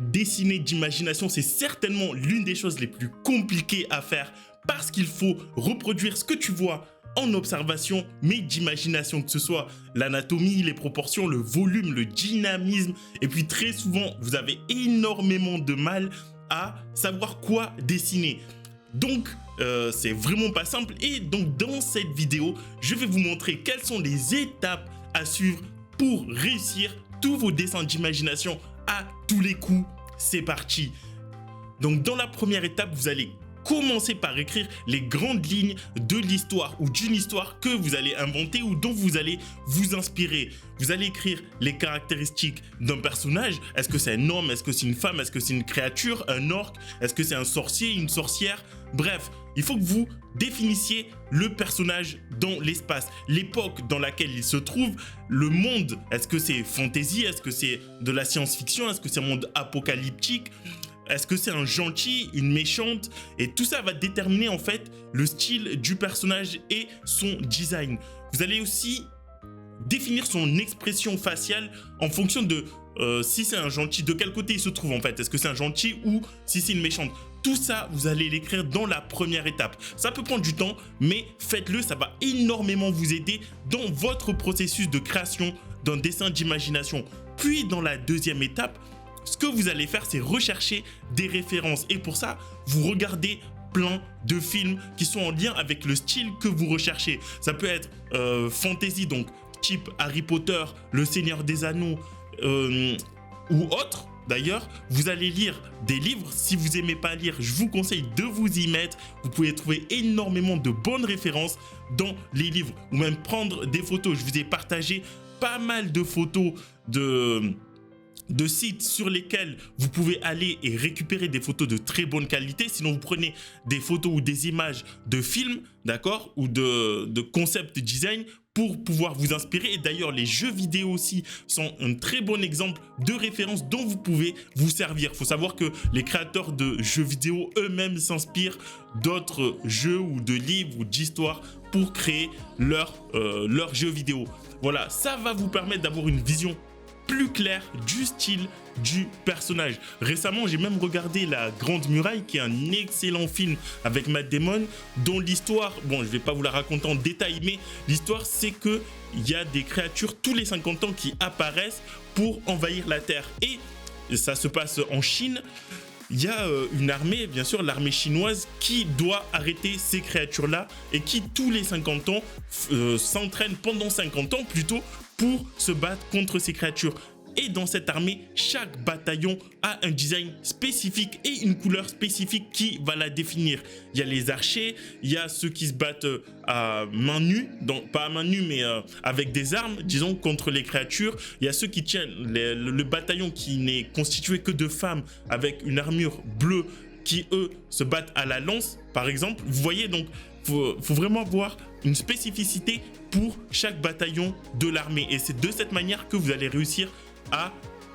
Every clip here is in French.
Dessiner d'imagination, c'est certainement l'une des choses les plus compliquées à faire parce qu'il faut reproduire ce que tu vois en observation, mais d'imagination, que ce soit l'anatomie, les proportions, le volume, le dynamisme. Et puis très souvent, vous avez énormément de mal à savoir quoi dessiner. Donc, c'est vraiment pas simple. Et donc, dans cette vidéo, je vais vous montrer quelles sont les étapes à suivre pour réussir tous vos dessins d'imagination à tous les coups. C'est parti. Donc, dans la première étape, vous allez commencer par écrire les grandes lignes de l'histoire ou d'une histoire que vous allez inventer ou dont vous allez vous inspirer. Vous allez écrire les caractéristiques d'un personnage. Est-ce que c'est un homme? Est-ce que c'est une femme? Est-ce que c'est une créature? Un orc? Est-ce que c'est un sorcier? Une sorcière? Bref, il faut que vous définissiez le personnage dans l'espace, l'époque dans laquelle il se trouve, le monde. Est-ce que c'est fantasy? Est-ce que c'est de la science-fiction? Est-ce que c'est un monde apocalyptique? Est-ce que c'est un gentil, une méchante? Et tout ça va déterminer en fait le style du personnage et son design. Vous allez aussi définir son expression faciale en fonction de si c'est un gentil, de quel côté il se trouve en fait. Est-ce que c'est un gentil ou si c'est une méchante? Tout ça, vous allez l'écrire dans la première étape. Ça peut prendre du temps, mais faites-le, ça va énormément vous aider dans votre processus de création d'un dessin d'imagination. Puis dans la deuxième étape, ce que vous allez faire, c'est rechercher des références. Et pour ça, vous regardez plein de films qui sont en lien avec le style que vous recherchez. Ça peut être fantasy, donc type Harry Potter, Le Seigneur des Anneaux ou autre. D'ailleurs, vous allez lire des livres. Si vous n'aimez pas lire, je vous conseille de vous y mettre. Vous pouvez trouver énormément de bonnes références dans les livres ou même prendre des photos. Je vous ai partagé pas mal de photos de sites sur lesquels vous pouvez aller et récupérer des photos de très bonne qualité. Sinon, vous prenez des photos ou des images de films, d'accord, ou de concept design pour pouvoir vous inspirer. Et d'ailleurs, les jeux vidéo aussi sont un très bon exemple de référence dont vous pouvez vous servir. Il faut savoir que les créateurs de jeux vidéo eux-mêmes s'inspirent d'autres jeux ou de livres ou d'histoires pour créer leurs jeux vidéo. Voilà, ça va vous permettre d'avoir une vision plus clair du style du personnage. Récemment, j'ai même regardé La Grande Muraille, qui est un excellent film avec Matt Damon, dont l'histoire, bon, je vais pas vous la raconter en détail, mais l'histoire, c'est que il y a des créatures tous les 50 ans qui apparaissent pour envahir la Terre. Et ça se passe en Chine. Il y a une armée, bien sûr, l'armée chinoise, qui doit arrêter ces créatures-là et qui, tous les 50 ans, s'entraîne pendant 50 ans plutôt pour se battre contre ces créatures. Et dans cette armée, chaque bataillon a un design spécifique et une couleur spécifique qui va la définir. Il y a les archers, il y a ceux qui se battent à main nue, donc pas à main nue mais avec des armes, disons, contre les créatures. Il y a ceux qui tiennent le bataillon qui n'est constitué que de femmes avec une armure bleue qui, eux, se battent à la lance, par exemple. Vous voyez, donc, faut vraiment avoir une spécificité pour chaque bataillon de l'armée. Et c'est de cette manière que vous allez réussir à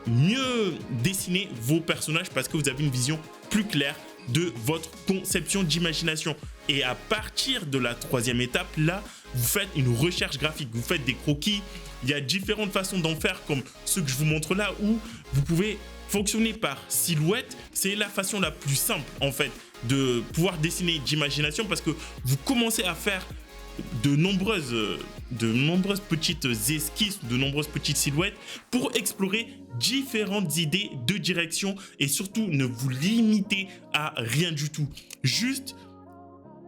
mieux dessiner vos personnages parce que vous avez une vision plus claire de votre conception d'imagination. Et à partir de la troisième étape, là, vous faites une recherche graphique, vous faites des croquis. Il y a différentes façons d'en faire, comme ceux que je vous montre là, où vous pouvez fonctionner par silhouette. C'est la façon la plus simple, en fait, de pouvoir dessiner d'imagination parce que vous commencez à faire de nombreuses petites esquisses, de nombreuses petites silhouettes pour explorer différentes idées de direction et surtout ne vous limitez à rien du tout. Juste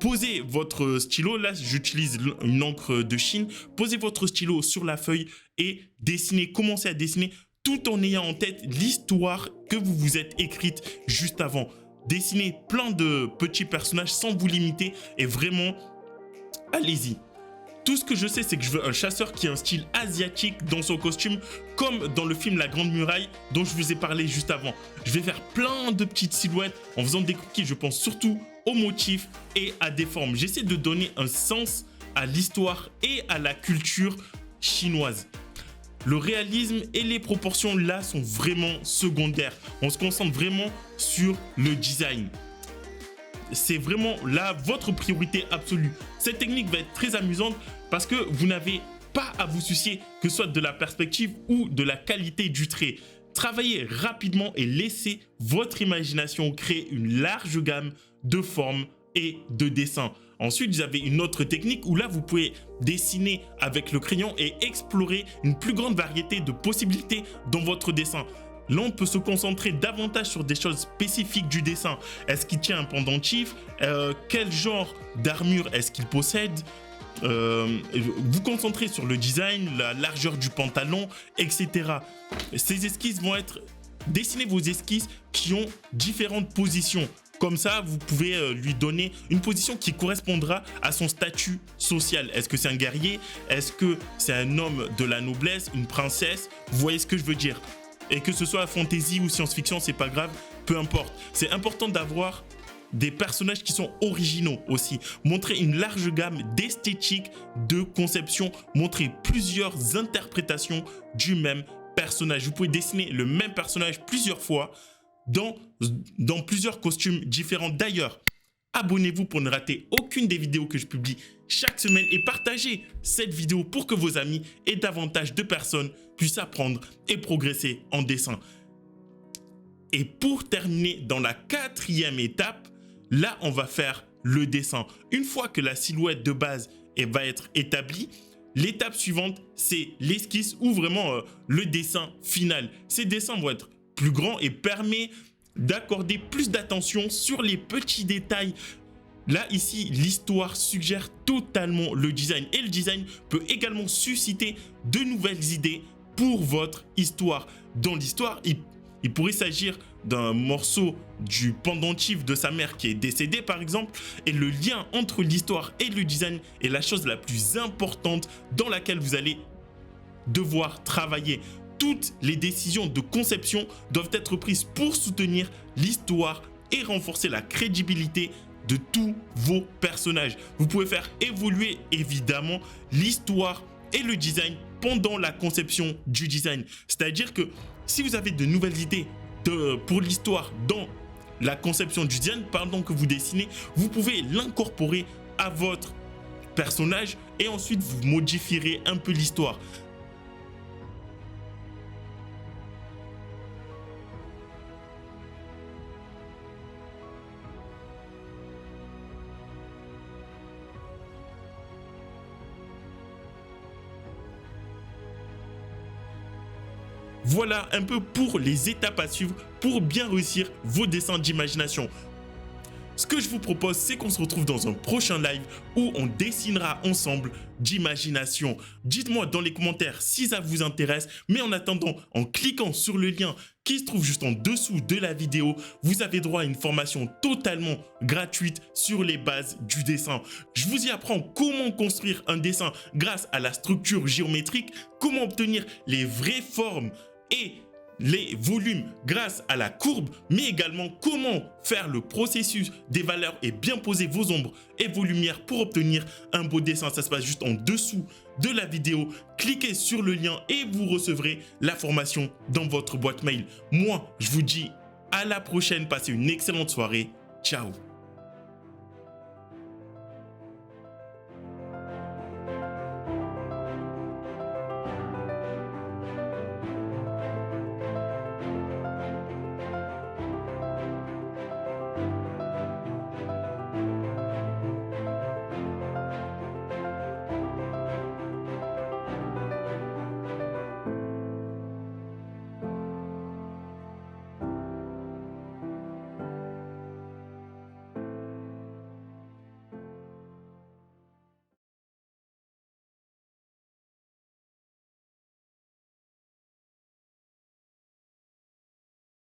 posez votre stylo, là j'utilise une encre de Chine, posez votre stylo sur la feuille et dessinez, commencez à dessiner tout en ayant en tête l'histoire que vous vous êtes écrite juste avant. Dessinez plein de petits personnages sans vous limiter et vraiment allez-y. Tout ce que je sais, c'est que je veux un chasseur qui a un style asiatique dans son costume, comme dans le film La Grande Muraille, dont je vous ai parlé juste avant. Je vais faire plein de petites silhouettes en faisant des croquis. Je pense surtout aux motifs et à des formes. J'essaie de donner un sens à l'histoire et à la culture chinoise. Le réalisme et les proportions là sont vraiment secondaires. On se concentre vraiment sur le design. C'est vraiment là votre priorité absolue. Cette technique va être très amusante parce que vous n'avez pas à vous soucier que ce soit de la perspective ou de la qualité du trait. Travaillez rapidement et laissez votre imagination créer une large gamme de formes et de dessins. Ensuite, vous avez une autre technique où là, vous pouvez dessiner avec le crayon et explorer une plus grande variété de possibilités dans votre dessin. Là, on peut se concentrer davantage sur des choses spécifiques du dessin. Est-ce qu'il tient un pendentif? Quel genre d'armure est-ce qu'il possède? Vous concentrez sur le design, la largeur du pantalon, etc. Ces esquisses vont être... Dessinez vos esquisses qui ont différentes positions. Comme ça, vous pouvez lui donner une position qui correspondra à son statut social. Est-ce que c'est un guerrier? Est-ce que c'est un homme de la noblesse? Une princesse? Vous voyez ce que je veux dire? Et que ce soit fantasy ou science-fiction, c'est pas grave, peu importe. C'est important d'avoir des personnages qui sont originaux aussi. Montrer une large gamme d'esthétique, de conception, montrer plusieurs interprétations du même personnage. Vous pouvez dessiner le même personnage plusieurs fois dans plusieurs costumes différents. D'ailleurs, abonnez-vous pour ne rater aucune des vidéos que je publie chaque semaine et partagez cette vidéo pour que vos amis et davantage de personnes puissent apprendre et progresser en dessin. Et pour terminer dans la 4e étape, là, on va faire le dessin. Une fois que la silhouette de base va être établie, l'étape suivante, c'est l'esquisse ou vraiment le dessin final. Ces dessins vont être plus grands et permet d'accorder plus d'attention sur les petits détails. Là, ici, l'histoire suggère totalement le design. Et le design peut également susciter de nouvelles idées pour votre histoire. Dans l'histoire, il pourrait s'agir d'un morceau du pendentif de sa mère qui est décédée, par exemple. Et le lien entre l'histoire et le design est la chose la plus importante dans laquelle vous allez devoir travailler. Toutes les décisions de conception doivent être prises pour soutenir l'histoire et renforcer la crédibilité de tous vos personnages. Vous pouvez faire évoluer évidemment l'histoire et le design pendant la conception du design. C'est-à-dire que si vous avez de nouvelles idées pour l'histoire dans la conception du design, pendant que vous dessinez, vous pouvez l'incorporer à votre personnage et ensuite vous modifierez un peu l'histoire. Voilà un peu pour les étapes à suivre pour bien réussir vos dessins d'imagination. Ce que je vous propose, c'est qu'on se retrouve dans un prochain live où on dessinera ensemble d'imagination. Dites-moi dans les commentaires si ça vous intéresse, mais en attendant, en cliquant sur le lien qui se trouve juste en dessous de la vidéo, vous avez droit à une formation totalement gratuite sur les bases du dessin. Je vous y apprends comment construire un dessin grâce à la structure géométrique, comment obtenir les vraies formes et les volumes grâce à la courbe, mais également comment faire le processus des valeurs et bien poser vos ombres et vos lumières pour obtenir un beau dessin. Ça se passe juste en dessous de la vidéo. Cliquez sur le lien et vous recevrez la formation dans votre boîte mail. Moi, je vous dis à la prochaine. Passez une excellente soirée. Ciao.